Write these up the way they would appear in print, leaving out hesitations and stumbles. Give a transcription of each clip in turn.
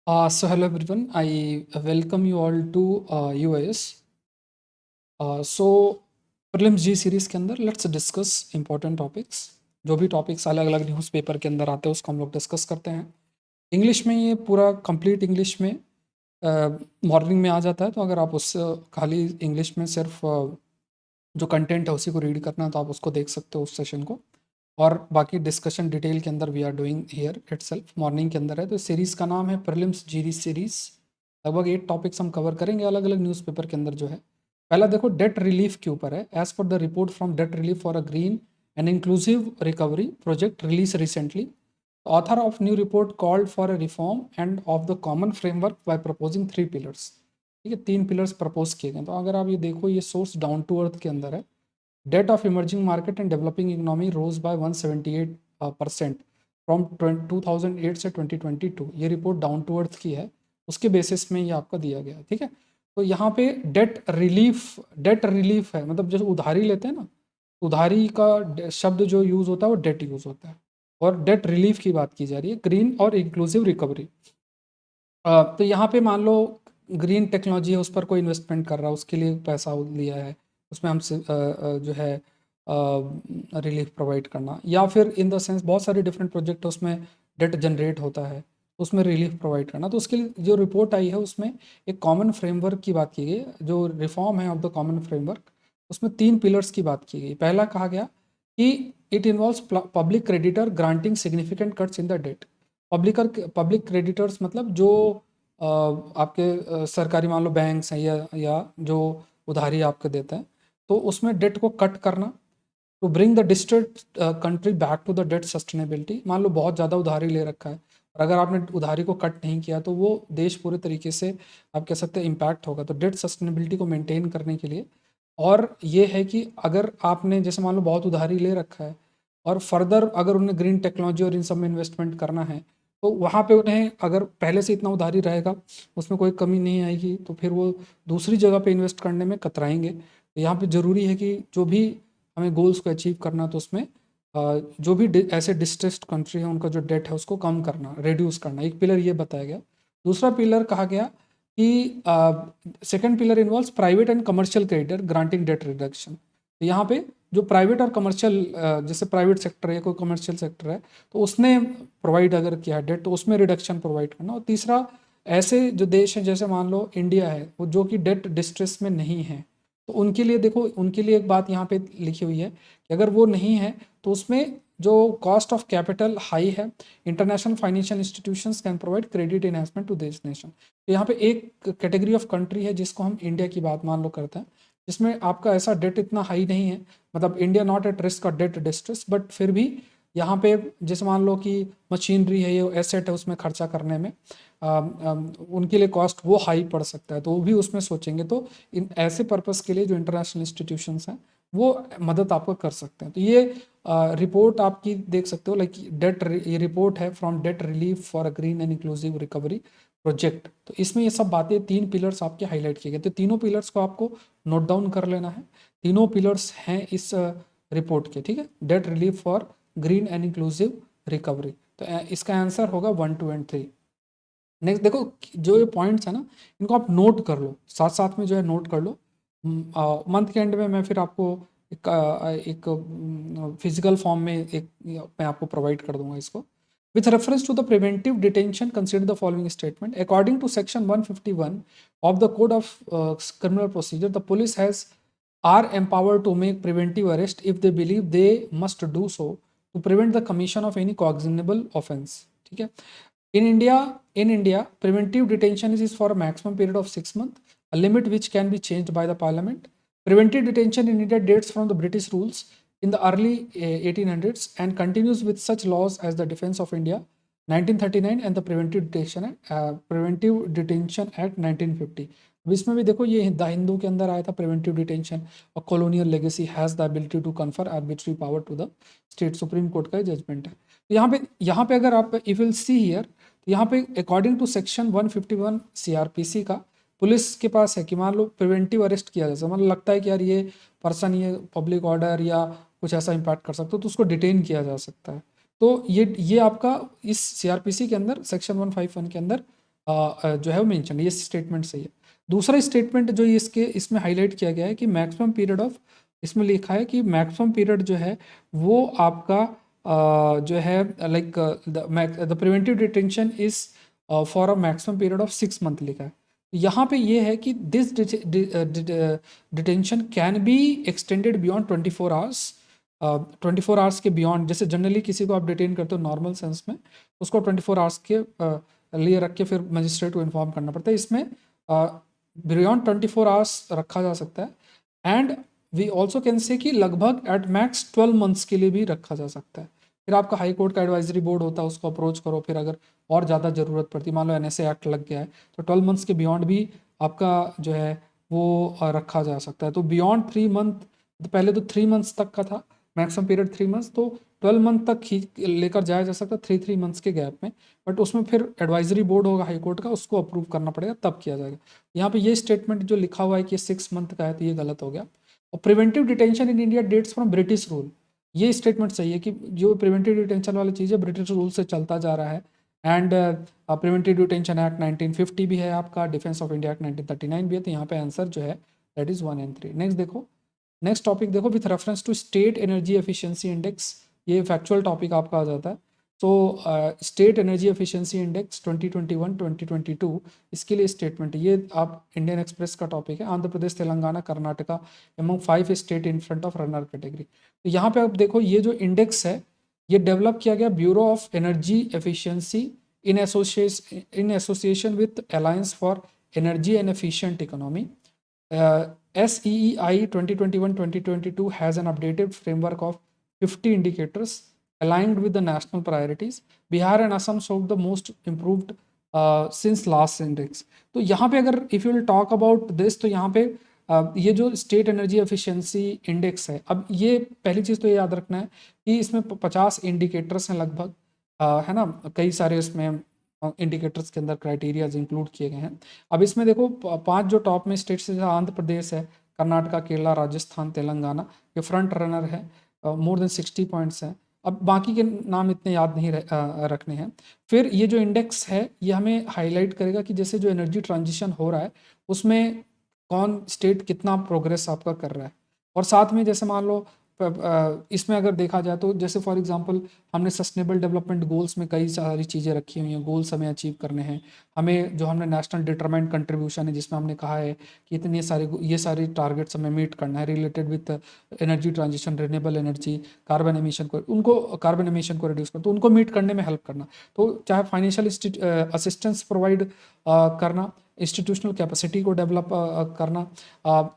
So hello everyone, I welcome you all to UIS. So prelims ji series के अंदर let's discuss important topics. जो भी topics अलग अलग न्यूज़पेपर के अंदर आते हैं उसको हम लोग डिस्कस करते हैं। इंग्लिश में ये पूरा कंप्लीट इंग्लिश में मॉर्निंग में आ जाता है, तो अगर आप उससे खाली इंग्लिश में सिर्फ जो कंटेंट है उसी को रीड करना है तो आप उसको देख सकते हो उस सेशन को। और बाकी डिस्कशन डिटेल के अंदर we are doing here itself morning के अंदर है। तो सीरीज़ का नाम है प्रीलिम्स जीडी सीरीज़। लगभग 8 टॉपिक्स हम कवर करेंगे अलग अलग न्यूज़पेपर के अंदर जो है। पहला देखो डेट रिलीफ के ऊपर है। As per the report from debt relief for a green and inclusive recovery project release recently, author of new report called for a reform and of the common framework by proposing 3 pillars. ठीक है, 3 pillars propose किए गए। तो अगर आप ये देखो, ये सोर्स डाउन टू अर्थ के अंदर है। Debt of emerging market and developing economy rose by 178% from 2008 से 2022। ये रिपोर्ट डाउन टू अर्थ की है, उसके बेसिस में ये आपका दिया गया है। ठीक है, तो यहाँ पे डेट रिलीफ है, मतलब जैसे उधारी लेते हैं ना, उधारी का शब्द जो यूज़ होता है वो डेट यूज़ होता है, और डेट रिलीफ की बात की जा रही है, ग्रीन और इंक्लूसिव रिकवरी। तो यहाँ पे मान लो ग्रीन टेक्नोलॉजी है, उस पर कोई इन्वेस्टमेंट कर रहा है, उसके लिए पैसा लिया है, उसमें हमसे जो है रिलीफ प्रोवाइड करना, या फिर इन द सेंस बहुत सारे डिफरेंट प्रोजेक्ट उसमें डेट जनरेट होता है, उसमें रिलीफ प्रोवाइड करना। तो उसके लिए जो रिपोर्ट आई है उसमें एक कॉमन फ्रेमवर्क की बात की गई, जो रिफॉर्म है ऑफ द कॉमन फ्रेमवर्क, उसमें 3 पिलर्स की बात की गई। पहला कहा गया कि it involves public creditor granting significant cuts in the debt. Public creditors मतलब जो आपके सरकारी मान लो बैंक्स हैं या जो उधारी आपके देते हैं, तो उसमें डेट को कट करना to bring the distressed country back to the debt sustainability. मान लो बहुत ज़्यादा उधारी ले रखा है और अगर आपने उधारी को कट नहीं किया तो वो देश पूरे तरीके से आप कह सकते हैं इम्पैक्ट होगा। तो डेट सस्टेनेबिलिटी को मेंटेन करने के लिए, और ये है कि अगर आपने जैसे मान लो बहुत उधारी ले रखा है और फर्दर अगर उन्हें ग्रीन टेक्नोलॉजी और इन सब में इन्वेस्टमेंट करना है, तो वहाँ पे उन्हें अगर पहले से इतना उधारी रहेगा, उसमें कोई कमी नहीं आएगी, तो फिर वो दूसरी जगह पे इन्वेस्ट करने में कतराएंगे। तो यहाँ पे ज़रूरी है कि जो भी हमें गोल्स को अचीव करना, तो उसमें जो भी ऐसे डिस्ट्रेस्ड कंट्री है उनका जो डेट है उसको कम करना, रिड्यूस करना, एक पिलर ये बताया गया। दूसरा पिलर कहा गया कि second pillar involves private and commercial creditor granting date reduction. तो यहाँ पे जो प्राइवेट और कमर्शियल, जैसे प्राइवेट सेक्टर है कोई कमर्शियल सेक्टर है, तो उसने प्रोवाइड अगर किया है डेट, तो उसमें रिडक्शन प्रोवाइड करना। और तीसरा, ऐसे जो देश हैं जैसे मान लो इंडिया है, वो जो कि डेट डिस्ट्रेस में नहीं है, तो उनके लिए देखो, उनके लिए एक बात यहाँ पे लिखी हुई है कि अगर वो नहीं है तो उसमें जो कॉस्ट ऑफ कैपिटल हाई है, international financial institutions can provide credit enhancement to this nation. तो यहाँ पे एक कैटेगरी ऑफ कंट्री है जिसको हम इंडिया की बात मान लो करते हैं, जिसमें आपका ऐसा डेट इतना हाई नहीं है, मतलब India not at risk of debt distress, but फिर भी यहाँ पे जैसे मान लो कि मशीनरी है, ये एसेट है, उसमें खर्चा करने में उनके लिए कॉस्ट वो हाई पड़ सकता है, तो वो भी उसमें सोचेंगे। तो इन ऐसे पर्पस के लिए जो इंटरनेशनल इंस्टीट्यूशंस हैं वो मदद आपको कर सकते हैं। तो ये रिपोर्ट आपकी देख सकते हो, लाइक डेट, ये रिपोर्ट है from debt relief for a green and inclusive recovery project. तो इसमें ये सब बातें, 3 पिलर्स आपके हाईलाइट किए गए। तो तीनों पिलर्स को आपको नोट डाउन कर लेना है। तीनों पिलर्स हैं इस रिपोर्ट के। ठीक है, debt relief for green and inclusive recovery. तो इसका आंसर होगा 1, 2 एंड 3। नेक्स्ट देखो, जो ये पॉइंट्स है ना, इनको आप नोट कर लो, साथ साथ में जो है नोट कर लो। मंथ के एंड में मैं फिर आपको एक फिजिकल फॉर्म में एक मैं आपको प्रोवाइड कर दूंगा इसको। With reference to the preventive detention consider the following statement. According to section 151 of the code of criminal procedure, the police has are empowered to make preventive arrest if they believe they must do so to prevent the commission of any cognizable offense। ठीक है, in India, preventive detention is for a maximum period of 6 months, a limit which can be changed by the parliament. Preventive detention in India dates from the British rules in the early 1800s and continues with such laws as the Defence of India 1939 and the Preventive Detention Act 1950। अब इसमें भी देखो, ये the Hindu के अंदर आया था preventive detention, और colonial legacy has the ability to confer arbitrary power to the state. Supreme court का जजमेंट है। तो यहाँ पे अगर आप इफ विल सी हियर, तो यहाँ पे अकॉर्डिंग टू सेक्शन 151 सीआरपीसी का, पुलिस के पास है कि मान लो प्रिवेंटिव अरेस्ट किया जाए, मतलब लगता है कि यार ये पर्सन ये पब्लिक ऑर्डर या कुछ ऐसा इम्पैक्ट कर सकता है, तो उसको डिटेन किया जा सकता है। तो ये आपका इस सीआरपीसी के अंदर सेक्शन 151 के अंदर जो है वो मेंशन, ये स्टेटमेंट सही है। दूसरा स्टेटमेंट जो इसके इसमें हाईलाइट किया गया है कि मैक्सिमम पीरियड ऑफ, इसमें लिखा है कि मैक्सिमम पीरियड जो है वो आपका जो है like the preventive detention is for a maximum period of 6 month लिखा है। यहाँ पे ये है कि this detention can be extended beyond 24 hours. 24 hours के बियॉन्ड, जैसे जनरली किसी को आप डिटेन करते हो नॉर्मल सेंस में, उसको 24 आवर्स के लिए रख के फिर मजिस्ट्रेट को इन्फॉर्म करना पड़ता है। इसमें बियॉन्ड 24 आवर्स रखा जा सकता है। And we also can say कि लगभग एट मैक्स 12 मंथ्स के लिए भी रखा जा सकता है। फिर आपका हाई कोर्ट का एडवाइजरी बोर्ड होता है, उसको अप्रोच करो, फिर अगर और ज़्यादा ज़रूरत पड़ती है, मान लो एनएसए एक्ट लग गया है, तो 12 मंथ्स के बियॉन्ड भी आपका जो है वो रखा जा सकता है। तो बियॉन्ड 3 मंथ, तो पहले तो 3 मंथ्स तक का था मैक्सिमम पीरियड 3 मंथ्स, तो 12 मंथ तक लेकर जाया जा सकता है 3 मंथ्स के गैप में। बट उसमें फिर एडवाइजरी बोर्ड होगा हाई कोर्ट का, उसको अप्रूव करना पड़ेगा, तब किया जाएगा। यहाँ पे ये स्टेटमेंट जो लिखा हुआ है कि 6 मंथ का है, तो ये गलत हो गया। और preventive detention in India dates from British rule, ये स्टेटमेंट सही है कि जो प्रिवेंटिव डिटेंशन वाली चीज़ है ब्रिटिश रूल से चलता जा रहा है। एंड प्रिवेंटिव डिटेंशन एक्ट 1950 भी है आपका, डिफेंस ऑफ इंडिया एक्ट 1939 भी है। तो यहाँ पे आंसर जो है दैट इज 1 and 3। नेक्स्ट देखो, नेक्स्ट टॉपिक देखो, with reference to state energy efficiency index, ये फैक्चुअल टॉपिक आपका आ जाता है। So state energy efficiency index 2021-2022, इसके लिए स्टेटमेंट, ये आप इंडियन एक्सप्रेस का टॉपिक है। Andhra Pradesh, Telangana, Karnataka among 5 state in front of runner category. तो यहाँ पे आप देखो, ये जो इंडेक्स है ये डेवलप किया गया bureau of energy efficiency in association with alliance for energy and efficient economy. SEEI 2021-2022 has an updated framework of 50 indicators aligned with the national priorities. Bihar and Assam showed the most improved since last index. तो यहाँ पे अगर if you will talk about this, तो यहाँ पे ये जो state energy efficiency index है, अब ये पहली चीज़ तो ये याद रखना है कि इसमें 50 इंडिकेटर्स हैं लगभग, है ना, कई सारे इसमें इंडिकेटर्स के अंदर क्राइटेरियाज इंक्लूड किए गए हैं। अब इसमें देखो 5 जो टॉप में स्टेट्स है, आंध्र प्रदेश है, कर्नाटका, केरला, राजस्थान, तेलंगाना, ये फ्रंट रनर है, मोर देन 60 पॉइंट्स हैं। अब बाकी के नाम इतने याद नहीं रखने हैं। फिर ये जो इंडेक्स है ये हमें हाईलाइट करेगा कि जैसे जो एनर्जी ट्रांजिशन हो रहा है उसमें कौन स्टेट कितना प्रोग्रेस आपका कर रहा है। और साथ में जैसे मान लो इसमें अगर देखा जाए तो जैसे फॉर एग्जांपल हमने सस्टेनेबल डेवलपमेंट गोल्स में कई सारी चीज़ें रखी हुई हैं, गोल्स हमें अचीव करने हैं। हमें जो हमने नेशनल डिटरमाइंड कंट्रीब्यूशन है जिसमें हमने कहा है कि इतने सारे ये सारे टारगेट्स हमें मीट करना है related with energy transition, renewable energy, carbon emission को रिड्यूस करना, तो उनको मीट करने में हेल्प करना। तो चाहे फाइनेंशियल असिस्टेंस प्रोवाइड करना, इंस्टीट्यूशनल कैपेसिटी को डेवलप करना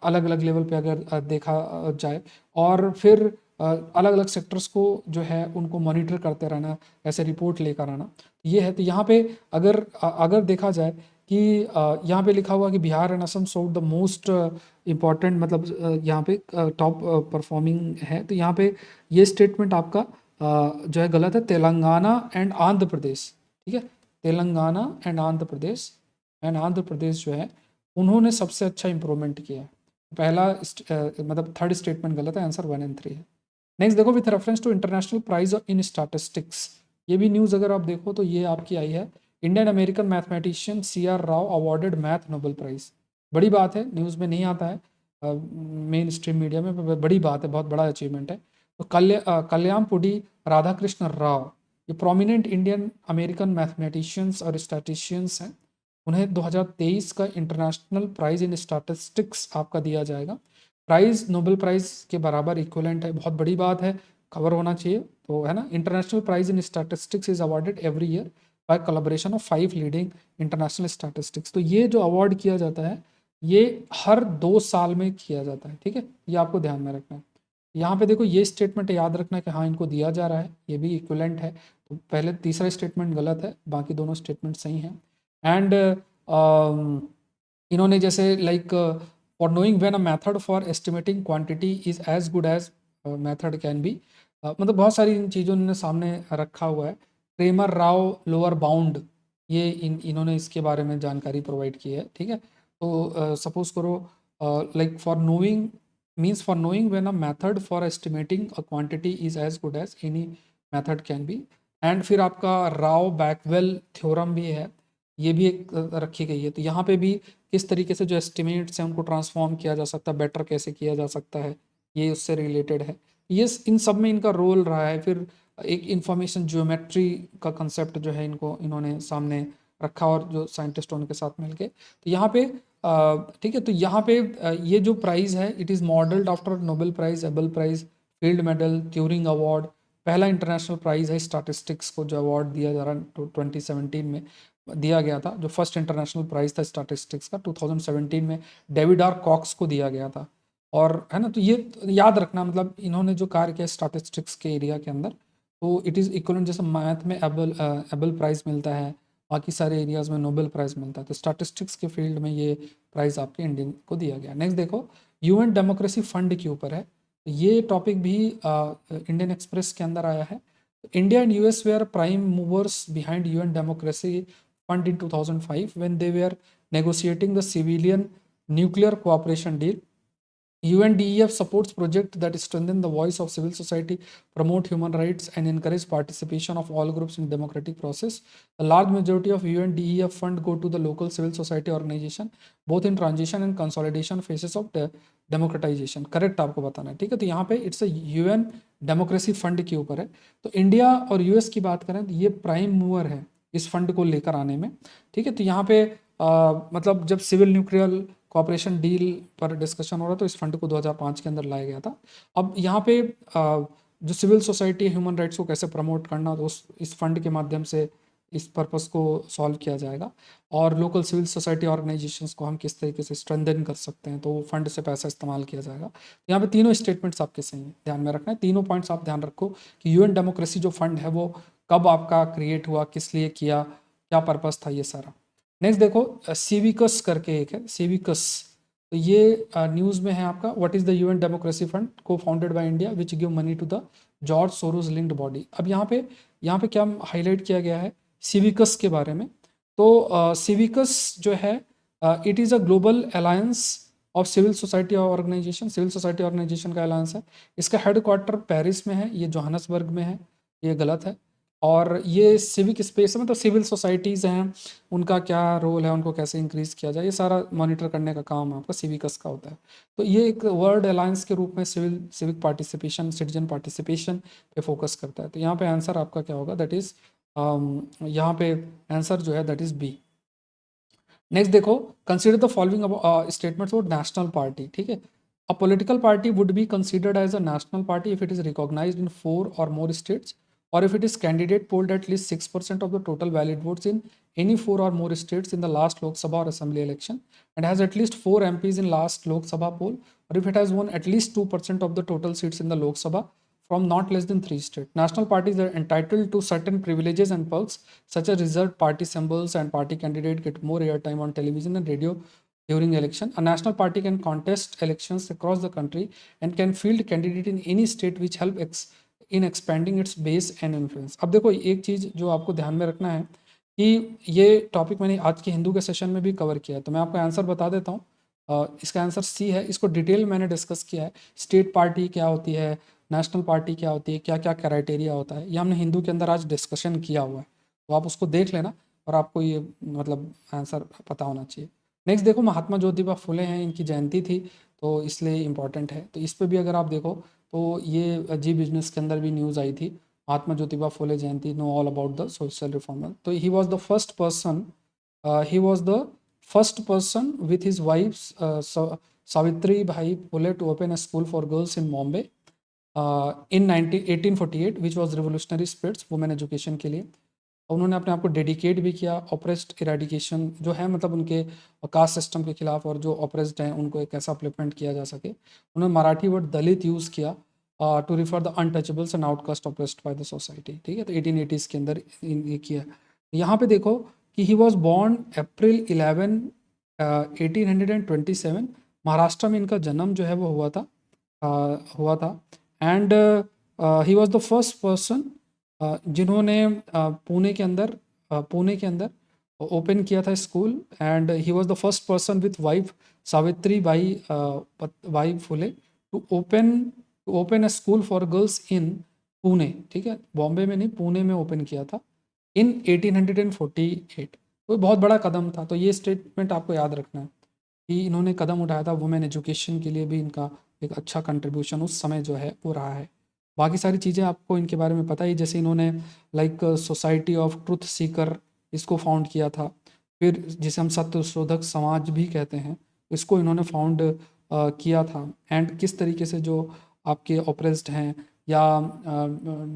अलग अलग लेवल पे अगर देखा जाए, और फिर अलग अलग सेक्टर्स को जो है उनको मॉनिटर करते रहना, ऐसे रिपोर्ट लेकर आना, ये है। तो यहाँ पे अगर देखा जाए कि यहाँ पे लिखा हुआ कि बिहार एंड असम सोड द मोस्ट इम्पॉर्टेंट, मतलब यहाँ पे टॉप परफॉर्मिंग है, तो यहाँ पे ये स्टेटमेंट आपका जो है गलत है। तेलंगाना एंड आंध्र प्रदेश, ठीक है, तेलंगाना एंड आंध्र प्रदेश जो है उन्होंने सबसे अच्छा इंप्रूवमेंट किया है। पहला मतलब थर्ड स्टेटमेंट गलत है, आंसर 1 and 3 है। नेक्स्ट देखो, with reference to international prize in statistics, ये भी न्यूज़ अगर आप देखो तो ये आपकी आई है, Indian American mathematician CR Rao awarded math Nobel prize. बड़ी बात है, न्यूज़ में नहीं आता है मेन स्ट्रीम मीडिया में, बड़ी बात है, बहुत बड़ा अचीवमेंट है। तो कल्याणपुडी राधाकृष्ण राव, ये प्रोमिनेंट इंडियन अमेरिकन मैथमेटिशियंस और स्टैटिशियंस हैं, उन्हें 2023 का इंटरनेशनल प्राइज इन स्टैटिस्टिक्स आपका दिया जाएगा। प्राइज नोबेल प्राइज के बराबर इक्विवेलेंट है, बहुत बड़ी बात है, खबर होना चाहिए, तो है ना। International prize in statistics is awarded every year by collaboration of 5 leading international statistics. तो ये जो अवार्ड किया जाता है ये हर 2 साल में किया जाता है, ठीक है, ये आपको ध्यान में रखना है। यहाँ पे देखो ये स्टेटमेंट याद रखना है कि हाँ इनको दिया जा रहा है, ये भी इक्विवेलेंट है। तो पहले तीसरा स्टेटमेंट गलत है, बाकी दोनों स्टेटमेंट सही हैं। एंड इन्होंने जैसे like for knowing when a method for estimating quantity is as good as method can be, मतलब बहुत सारी इन चीज़ों ने सामने रखा हुआ है। क्रेमर राव लोअर बाउंड, ये इन्होंने इसके बारे में जानकारी प्रोवाइड की है, ठीक है। तो सपोज करो like for knowing means for knowing when a method for estimating a quantity is as good as any method can be. And फिर आपका राव बैकवेल थ्योरम भी है, ये भी एक रखी गई है। तो यहाँ पे भी किस तरीके से जो एस्टिमेट्स हैं उनको ट्रांसफॉर्म किया जा सकता है, बेटर कैसे किया जा सकता है, ये उससे रिलेटेड है। ये इन सब में इनका रोल रहा है। फिर एक इंफॉर्मेशन ज्योमेट्री का कंसेप्ट जो है इन्होंने सामने रखा, और जो साइंटिस्ट उनके साथ मिलके। तो यहाँ पे ठीक है, तो यहाँ पे ये जो प्राइज़ है it is modelled after Nobel prize, Abel prize, field medal, Turing award. पहला इंटरनेशनल प्राइज़ है स्टैटिस्टिक्स को जो अवार्ड दिया जा रहा है 2017 में दिया गया था। जो फर्स्ट इंटरनेशनल प्राइज़ था स्टैटिस्टिक्स का 2017 में डेविड आर कॉक्स को दिया गया था। और है ना, तो ये याद रखना, मतलब इन्होंने जो कार्य किया स्टैटिस्टिक्स के एरिया के अंदर, तो इट इज़ इक्वलेंट, जैसे मैथ में एबल प्राइज़ मिलता है, बाकी सारे एरियाज़ में नोबेल प्राइज़ मिलता है, तो स्टैटिस्टिक्स के फील्ड में ये प्राइज़ आपके इंडियन को दिया गया। नेक्स्ट देखो, यूएन डेमोक्रेसी फंड के ऊपर है। ये टॉपिक भी इंडियन एक्सप्रेस के अंदर आया है। India and US were prime movers behind UN democracy fund in 2005 when they were negotiating the civilian nuclear cooperation deal. UNDEF supports projects that strengthen the voice of civil society, promote human rights, and encourage participation of all groups in democratic process. A large majority of UNDEF fund go to the local civil society organization, both in transition and consolidation phases of democratization. Correct आपको बताना है, ठीक है। तो यहाँ पे it's UN democracy fund के ऊपर है। तो इंडिया और यूएस की बात करें तो ये प्राइम मूवर है इस फंड को लेकर आने में, ठीक है। तो यहाँ पे मतलब जब सिविल न्यूक्लियर कॉपरेशन डील पर डिस्कशन हो रहा तो इस फंड को 2005 के अंदर लाया गया था। अब यहाँ पे जो सिविल सोसाइटी ह्यूमन राइट्स को कैसे प्रमोट करना, तो इस फंड के माध्यम से इस पर्पस को सॉल्व किया जाएगा। और लोकल सिविल सोसाइटी ऑर्गेनाइजेशंस को हम किस तरीके से स्ट्रेंथन कर सकते हैं, तो वो फंड से पैसा इस्तेमाल किया जाएगा। यहाँ पे तीनों स्टेटमेंट्स आपके सही हैं, ध्यान में रखना है। तीनों पॉइंट्स आप ध्यान रखो कि यूएन डेमोक्रेसी जो फंड है वो कब आपका क्रिएट हुआ, किस लिए किया, क्या पर्पस था, ये सारा। नेक्स्ट देखो, सिविकस करके एक है, सिविकस। तो ये न्यूज़ में है आपका, what is the UN democracy fund को founded by India which give money to the George Soros linked body. अब यहाँ पे क्या हाईलाइट किया गया है सिविकस के बारे में। तो सिविकस जो है it is a global alliance of civil society organisation, civil society organisation का अलायंस है। इसका हेडक्वार्टर पेरिस में है, ये जोहानसबर्ग में है, ये गलत है। और ये सिविक स्पेस में तो सिविल सोसाइटीज़ हैं, उनका क्या रोल है, उनको कैसे इंक्रीज किया जाए, ये सारा मॉनिटर करने का काम आपका सिविकस का होता है। तो ये एक वर्ल्ड अलायंस के रूप में सिविक पार्टिसिपेशन, सिटीजन पार्टिसिपेशन पे फोकस करता है। तो यहाँ पे आंसर आपका क्या होगा, दैट इज़ यहाँ पे आंसर जो है दैट इज़ बी। नेक्स्ट देखो, consider the following statements about national party, ठीक है। A political party would be considered as a national party if it is recognised in 4 or more states, or if it is candidate polled at least 6% of the total valid votes in any 4 or more states in the last Lok Sabha or Assembly election, and has at least 4 MPs in last Lok Sabha poll, or if it has won at least 2% of the total seats in the Lok Sabha from not less than 3 states. National parties are entitled to certain privileges and perks, such as reserved party symbols, and party candidate get more airtime on television and radio during election. A national party can contest elections across the country and can field candidate in any state which help in expanding it's base and influence. अब देखो, एक चीज़ जो आपको ध्यान में रखना है कि ये टॉपिक मैंने आज के हिंदू के सेशन में भी कवर किया है, तो मैं आपको आंसर बता देता हूँ। इसका आंसर सी है। इसको डिटेल मैंने डिस्कस किया है, स्टेट पार्टी क्या होती है, नेशनल पार्टी क्या होती है, क्या क्या क्राइटेरिया होता है, ये हमने हिंदू के अंदर आज डिस्कशन किया हुआ है। तो आप उसको देख लेना और आपको ये मतलब आंसर पता होना चाहिए। नेक्स्ट देखो, महात्मा ज्योतिबा फुले हैं, इनकी जयंती थी, तो इसलिए इम्पॉर्टेंट है। तो इस पर भी अगर आप देखो तो ये जी बिजनेस के अंदर भी न्यूज़ आई थी, Mahatma Jyotiba Phule Jayanti, know all about the social reformer. तो he was the first person, he was the first person with his wife Savitri Bai Phule to open a school for girls in Bombay in 1848 which was revolutionary spirits women education के लिए। उन्होंने अपने आप को dedicate भी किया oppressed eradication जो है, मतलब उनके कास्ट सिस्टम के खिलाफ, और जो ऑपरेस्ड हैं उनको एक ऐसा अपलिफ्टमेंट किया जा सके। उन्होंने मराठी वर्ड दलित यूज़ किया to refer the untouchables and outcast oppressed by the society, ठीक है। तो 1880s के अंदर ये किया। यहाँ पे देखो कि he was born April 11 1827, Maharashtra में इनका जन्म जो है वो हुआ था। And he was the first person जिन्होंने पुणे के अंदर ओपन किया था school. And he was the first person with wife Savitri Bai Phule to open a school for girls in Pune, ठीक है। बॉम्बे में नहीं, पुणे में ओपन किया था इन 1848। तो बहुत बड़ा कदम था। तो ये स्टेटमेंट आपको याद रखना है कि इन्होंने कदम उठाया था, वुमेन एजुकेशन के लिए भी इनका एक अच्छा कंट्रीब्यूशन उस समय जो है वो रहा है। बाकी सारी चीज़ें आपको इनके बारे में पता ही, जैसे इन्होंने like society of truth Sikar इसको फाउंड किया था। फिर जिसे हम सत्य शोधक समाज भी कहते हैं, इसको इन्होंने फाउंड किया था। एंड किस तरीके से जो आपके ऑप्रेस्ड हैं या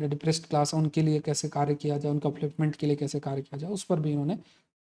डिप्रेस्ड क्लास है उनके लिए कैसे कार्य किया जाए, उनका अपलिफ्टमेंट के लिए कैसे कार्य किया जाए, उस पर भी इन्होंने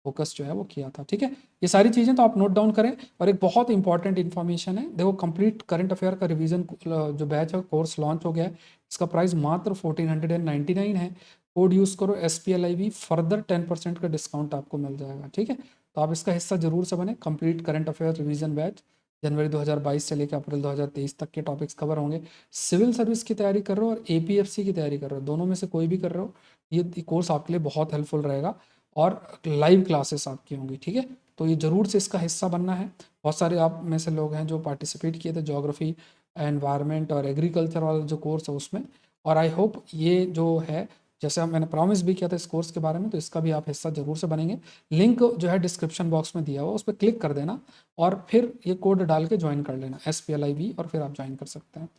फोकस जो है वो किया था। ठीक है, ये सारी चीज़ें तो आप नोट डाउन करें। और एक बहुत इंपॉर्टेंट इन्फॉर्मेशन है, देखो कंप्लीट करंट अफेयर का रिवीजन जो बैच है कोर्स लॉन्च हो गया है। इसका प्राइस मात्र 1499 है। कोड यूज़ करो SPLIV, फर्दर 10% का डिस्काउंट आपको मिल जाएगा। ठीक है, तो आप इसका हिस्सा जरूर से बने। Complete current affair revision batch जनवरी 2022 से लेकर अप्रैल 2023 तक के टॉपिक्स कवर होंगे। सिविल सर्विस की तैयारी कर रहे हो और APFC की तैयारी कर रहे हो, दोनों में से कोई भी कर रहे हो, ये कोर्स आपके लिए बहुत हेल्पफुल रहेगा और लाइव क्लासेस आपकी होंगी। ठीक है, तो ये ज़रूर से इसका हिस्सा बनना है। बहुत सारे आप में से लोग हैं जो पार्टिसिपेट किए थे ज्योग्राफी, एनवायरनमेंट और एग्रीकल्चर वाला जो कोर्स है उसमें, और आई होप ये जो है, जैसे मैंने प्रॉमिस भी किया था इस कोर्स के बारे में, तो इसका भी आप हिस्सा जरूर से बनेंगे। लिंक जो है डिस्क्रिप्शन बॉक्स में दिया हुआ, उस पर क्लिक कर देना और फिर ये कोड डाल के ज्वाइन कर लेना SPLIV, और फिर आप ज्वाइन कर सकते हैं।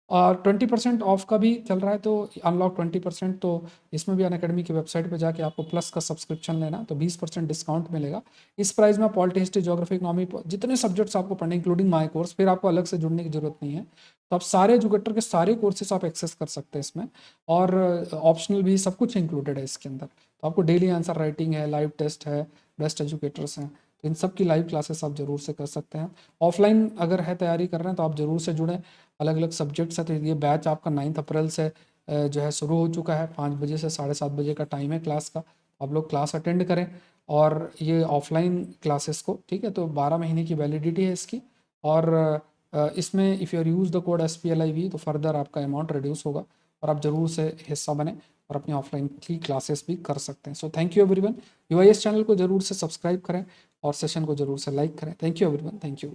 और 20% ऑफ का भी चल रहा है, तो अनलॉक 20%, तो इसमें भी अनअकैडमी की वेबसाइट पे जाके आपको प्लस का सब्सक्रिप्शन लेना, तो 20% डिस्काउंट मिलेगा। इस प्राइस में पॉलिटी, हिस्ट्री, ज्योग्राफी, इकोनॉमी, जितने सब्जेक्ट्स आपको पढ़ने इंक्लूडिंग माई कोर्स, फिर आपको अलग से जुड़ने की जरूरत नहीं है। तो आप सारे एजुकेटर के सारे कोर्सेस आप एक्सेस कर सकते हैं इसमें, और ऑप्शनल भी सब कुछ इंक्लूडेड है इसके अंदर। तो आपको डेली आंसर राइटिंग है, लाइव टेस्ट है, बेस्ट एजुकेटर्स हैं, तो इन सब की लाइव क्लासेस आप जरूर से कर सकते हैं। ऑफलाइन अगर है तैयारी कर रहे हैं तो आप जरूर से जुड़ें। अलग अलग सब्जेक्ट्स है, तो ये बैच आपका 9 अप्रैल से जो है शुरू हो चुका है। 5 बजे से 7:30 बजे का टाइम है क्लास का। आप लोग क्लास अटेंड करें, और ये ऑफलाइन क्लासेस को, ठीक है, तो 12 महीने की वैलिडिटी है इसकी। और इसमें if you use the code SPLIV, तो फर्दर आपका अमाउंट रिड्यूस होगा, और आप जरूर से हिस्सा बने और अपनी ऑफलाइन की क्लासेस भी कर सकते हैं। So thank you everyone. UIS channel को जरूर से सब्सक्राइब करें और सेशन को जरूर से लाइक करें। Thank you everyone, thank you.